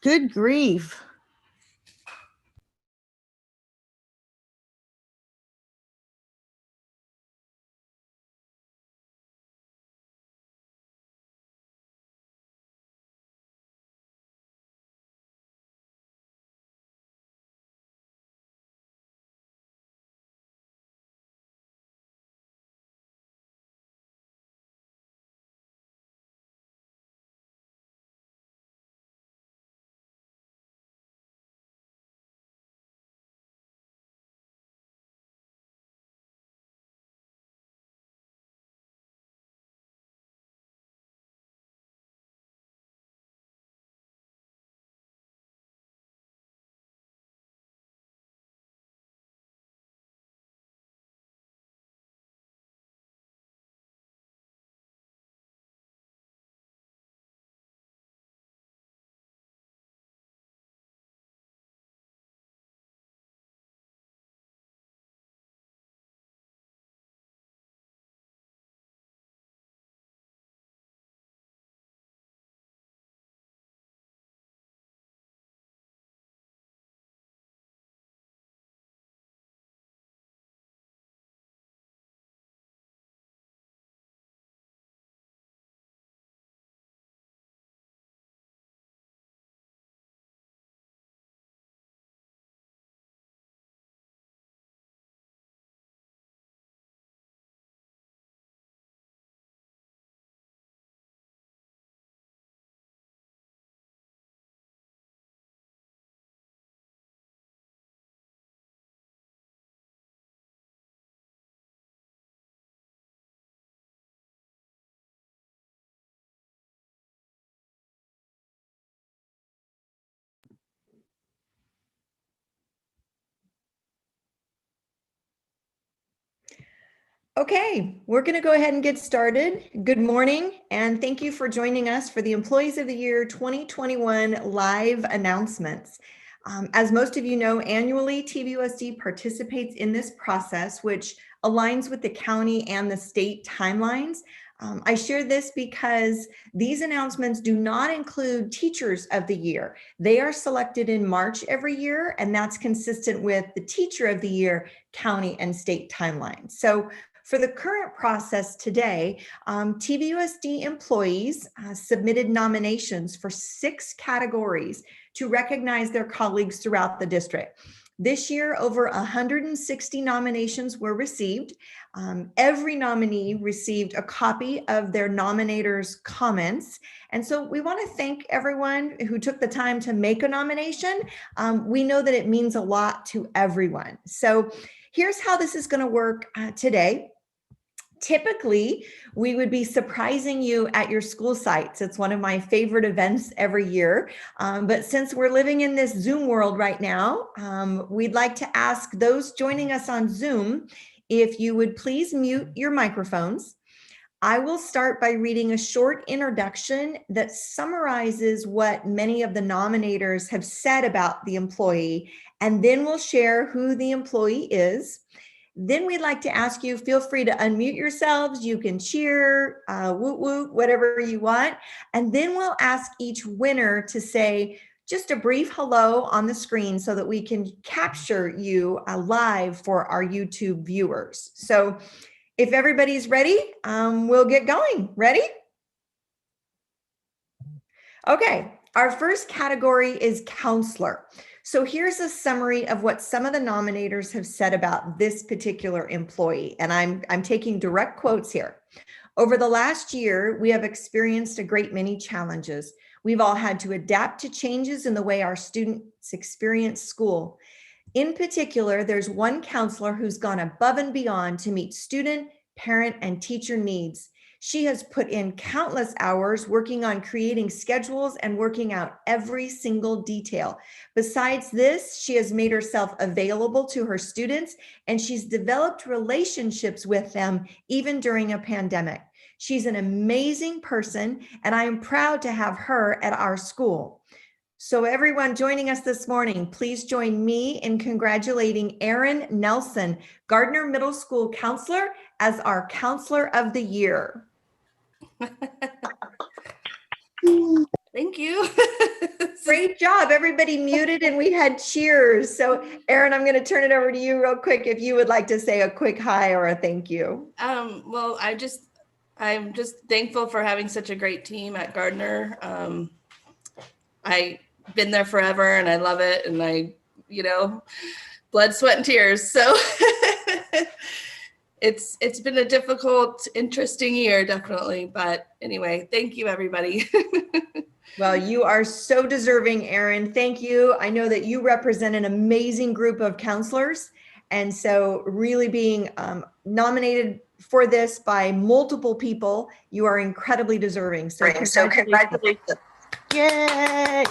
Good grief. Okay, we're going to go ahead and get started. Good morning, and thank you for joining us for the Employees of the Year 2021 live announcements. As most of you know, annually TVUSD participates in this process, which aligns with the county and the state timelines. I share this because these announcements do not include Teachers of the Year. They are selected in March every year, and that's consistent with the Teacher of the Year county and state timelines. So for the current process today, TVUSD employees submitted nominations for 6 categories to recognize their colleagues throughout the district. This year, over 160 nominations were received. Every nominee received a copy of their nominator's comments. And so we want to thank everyone who took the time to make a nomination. We know that it means a lot to everyone. So here's how this is going to work today. Typically, we would be surprising you at your school sites. It's one of my favorite events every year. But since we're living in this Zoom world right now, we'd like to ask those joining us on Zoom if you would please mute your microphones. I will start by reading a short introduction that summarizes what many of the nominators have said about the employee, and then we'll share who the employee is. Then we'd like to ask you, feel free to unmute yourselves. You can cheer, woot woot, whatever you want. And then we'll ask each winner to say just a brief hello on the screen so that we can capture you live for our YouTube viewers. So if everybody's ready, we'll get going. Ready? Okay, our first category is counselor. So here's a summary of what some of the nominators have said about this particular employee, and I'm taking direct quotes here. Over the last year, we have experienced a great many challenges. We've all had to adapt to changes in the way our students experience school. In particular, there's one counselor who's gone above and beyond to meet student, parent, and teacher needs. She has put in countless hours working on creating schedules and working out every single detail. Besides this, she has made herself available to her students, and she's developed relationships with them even during a pandemic. She's an amazing person, and I am proud to have her at our school. So everyone joining us this morning, please join me in congratulating Erin Nelson, Gardner Middle School counselor, as our Counselor of the Year. Thank you. Great job. Everybody muted and we had cheers. So Erin, I'm going to turn it over to you real quick if you would like to say a quick hi or a thank you. Well, I'm just thankful for having such a great team at Gardner. I've been there forever and I love it. And blood, sweat, and tears. So it's been a difficult, interesting year, definitely. But anyway, thank you, everybody. Well, you are so deserving, Erin. Thank you. I know that you represent an amazing group of counselors. And so really being nominated for this by multiple people, you are incredibly deserving. So congratulations. Yay.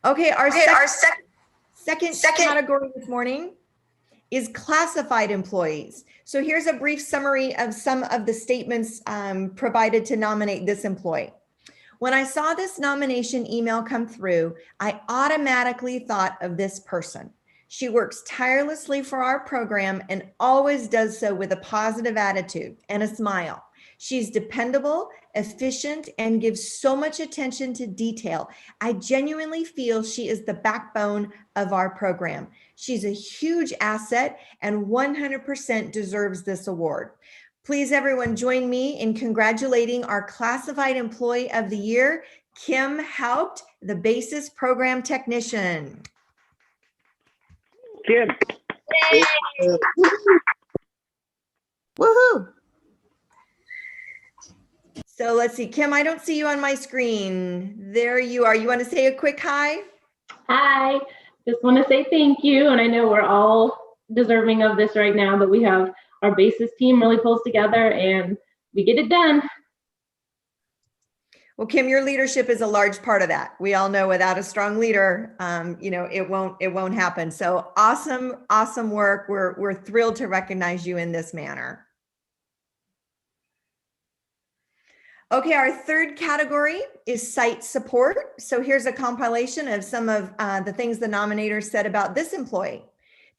Okay, our second category this morning is classified employees. So here's a brief summary of some of the statements provided to nominate this employee. When I saw this nomination email come through, I automatically thought of this person. She works tirelessly for our program and always does so with a positive attitude and a smile. She's dependable, efficient, and gives so much attention to detail. I genuinely feel she is the backbone of our program. She's a huge asset and 100% deserves this award. Please, everyone, join me in congratulating our Classified Employee of the Year, Kim Haupt, the BASIS Program Technician. Kim. Yay. Woohoo! So let's see, Kim, I don't see you on my screen. There you are. You want to say a quick hi? Hi, just want to say thank you. And I know we're all deserving of this right now, but we have our BASIS team really pulls together and we get it done. Well, Kim, your leadership is a large part of that. We all know without a strong leader, it won't happen. So awesome work. We're thrilled to recognize you in this manner. Okay, our third category is site support. So here's a compilation of some of the things the nominators said about this employee.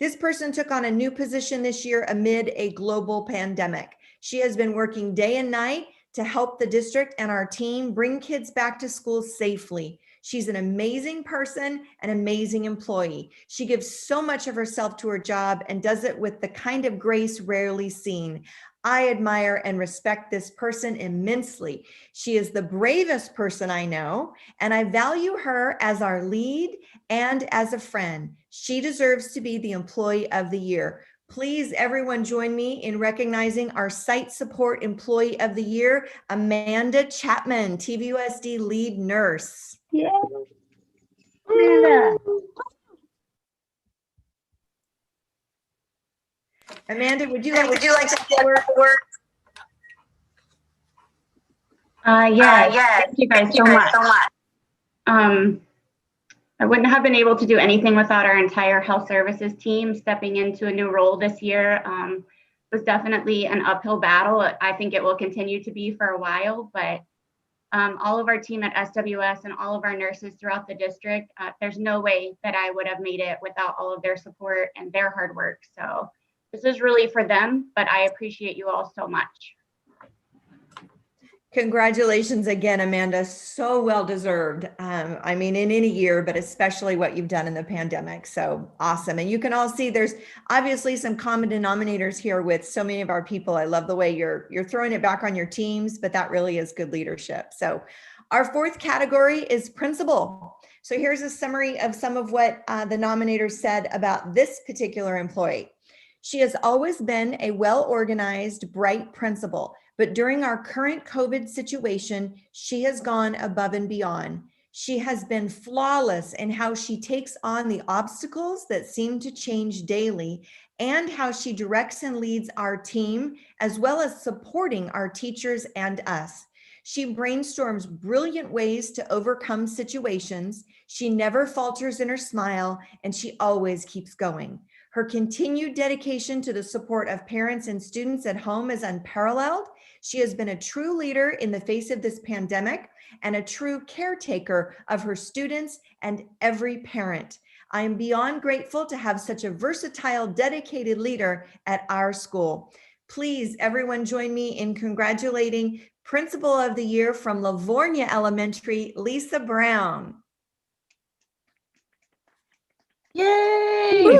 This person took on a new position this year amid a global pandemic. She has been working day and night to help the district and our team bring kids back to school safely. She's an amazing person, an amazing employee. She gives so much of herself to her job and does it with the kind of grace rarely seen. I admire and respect this person immensely. She is the bravest person I know, and I value her as our lead and as a friend. She deserves to be the Employee of the Year. Please, everyone, join me in recognizing our Site Support Employee of the Year, Amanda Chapman, TVUSD Lead Nurse. Yeah. Amanda. Amanda, would you like to say a word? Yes. Thank you guys so much. I wouldn't have been able to do anything without our entire health services team. Stepping into a new role this year was definitely an uphill battle. I think it will continue to be for a while, but all of our team at SWS and all of our nurses throughout the district, there's no way that I would have made it without all of their support and their hard work. So this is really for them, but I appreciate you all so much. Congratulations again, Amanda. So well deserved. I mean, in any year, but especially what you've done in the pandemic. So awesome. And you can all see there's obviously some common denominators here with so many of our people. I love the way you're throwing it back on your teams, but that really is good leadership. So our fourth category is principal. So here's a summary of some of what the nominators said about this particular employee. She has always been a well-organized, bright principal. But during our current COVID situation, she has gone above and beyond. She has been flawless in how she takes on the obstacles that seem to change daily and how she directs and leads our team, as well as supporting our teachers and us. She brainstorms brilliant ways to overcome situations. She never falters in her smile, and she always keeps going. Her continued dedication to the support of parents and students at home is unparalleled. She has been a true leader in the face of this pandemic and a true caretaker of her students and every parent. I am beyond grateful to have such a versatile, dedicated leader at our school. Please, everyone join me in congratulating Principal of the Year from Livornia Elementary, Lisa Brown. Yay!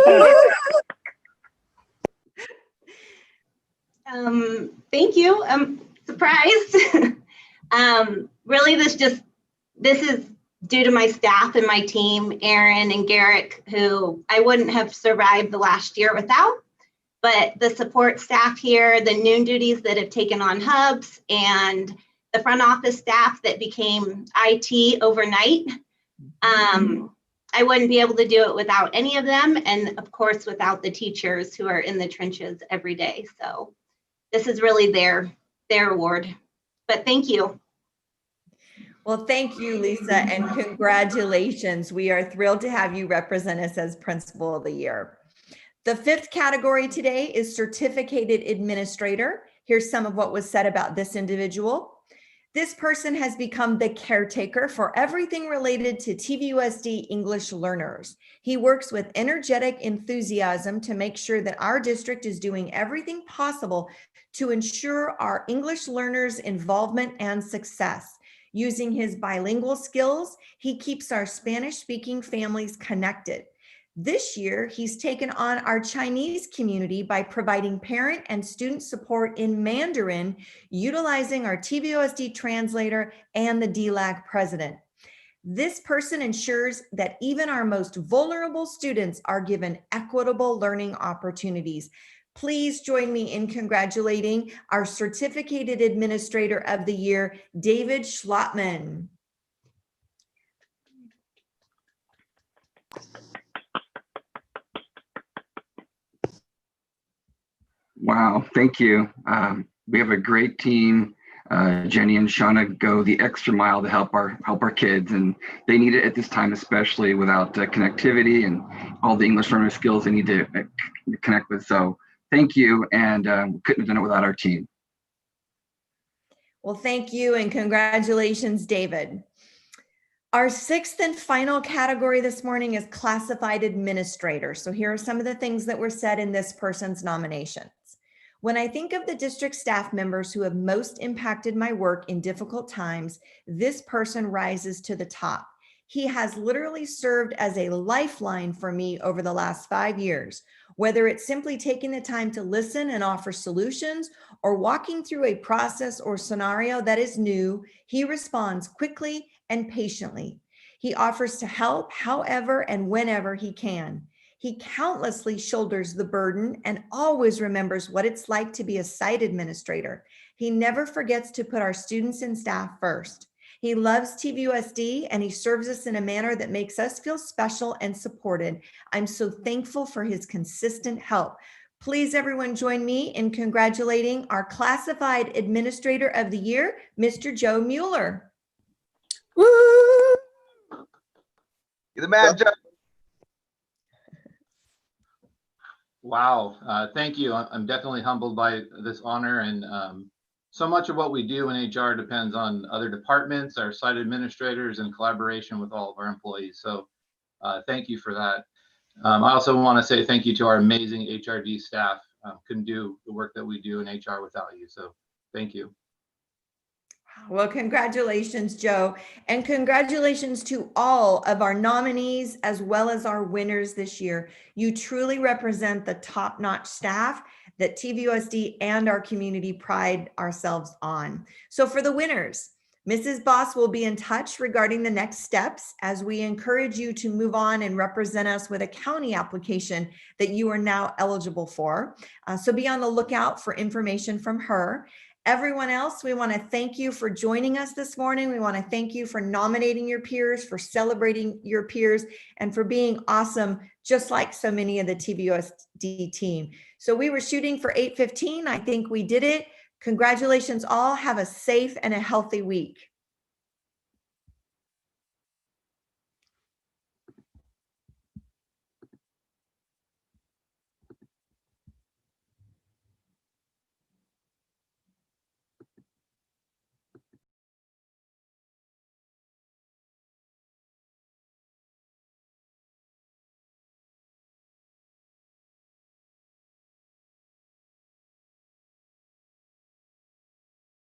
Thank you. I'm surprised. Really, this is due to my staff and my team, Aaron and Garrick, who I wouldn't have survived the last year without. But the support staff here, the noon duties that have taken on hubs, and the front office staff that became IT overnight. I wouldn't be able to do it without any of them, and of course without the teachers who are in the trenches every day. So this is really their award, but thank you. Well, thank you, Lisa, and congratulations. We are thrilled to have you represent us as Principal of the Year. The fifth category today is Certificated Administrator. Here's some of what was said about this individual. This person has become the caretaker for everything related to TVUSD English learners. He works with energetic enthusiasm to make sure that our district is doing everything possible to ensure our English learners' involvement and success. Using his bilingual skills, he keeps our Spanish-speaking families connected. This year, he's taken on our Chinese community by providing parent and student support in Mandarin, utilizing our TVUSD translator and the DLAG president. This person ensures that even our most vulnerable students are given equitable learning opportunities. Please join me in congratulating our Certificated Administrator of the Year, David Schlotman. Wow, thank you. We have a great team. Jenny and Shauna go the extra mile to help our kids, and they need it at this time, especially without connectivity and all the English learner skills they need to connect with. So thank you, and we couldn't have done it without our team. Well, thank you and congratulations, David. Our sixth and final category this morning is Classified Administrator. So here are some of the things that were said in this person's nominations. When I think of the district staff members who have most impacted my work in difficult times, this person rises to the top. He has literally served as a lifeline for me over the last 5 years, whether it's simply taking the time to listen and offer solutions or walking through a process or scenario that is new. He responds quickly and patiently. He offers to help however and whenever he can. He countlessly shoulders the burden and always remembers what it's like to be a site administrator. He never forgets to put our students and staff first. He loves TVUSD and he serves us in a manner that makes us feel special and supported. I'm so thankful for his consistent help. Please, everyone, join me in congratulating our Classified Administrator of the Year, Mr. Joe Mueller. Woo! You're the man, Joe. Wow, thank you. I'm definitely humbled by this honor, and so much of what we do in HR depends on other departments, our site administrators, and collaboration with all of our employees. So thank you for that. I also want to say thank you to our amazing HRD staff. Couldn't do the work that we do in HR without you. So thank you. Well, congratulations, Joe, and congratulations to all of our nominees as well as our winners this year. You truly represent the top-notch staff that TVUSD and our community pride ourselves on. So for the winners, Mrs. Boss will be in touch regarding the next steps as we encourage you to move on and represent us with a county application that you are now eligible for. So be on the lookout for information from her. Everyone else, we want to thank you for joining us this morning. We want to thank you for nominating your peers, for celebrating your peers, and for being awesome, just like so many of the TVUSD team. So we were shooting for 8:15. I think we did it. Congratulations all. Have a safe and a healthy week.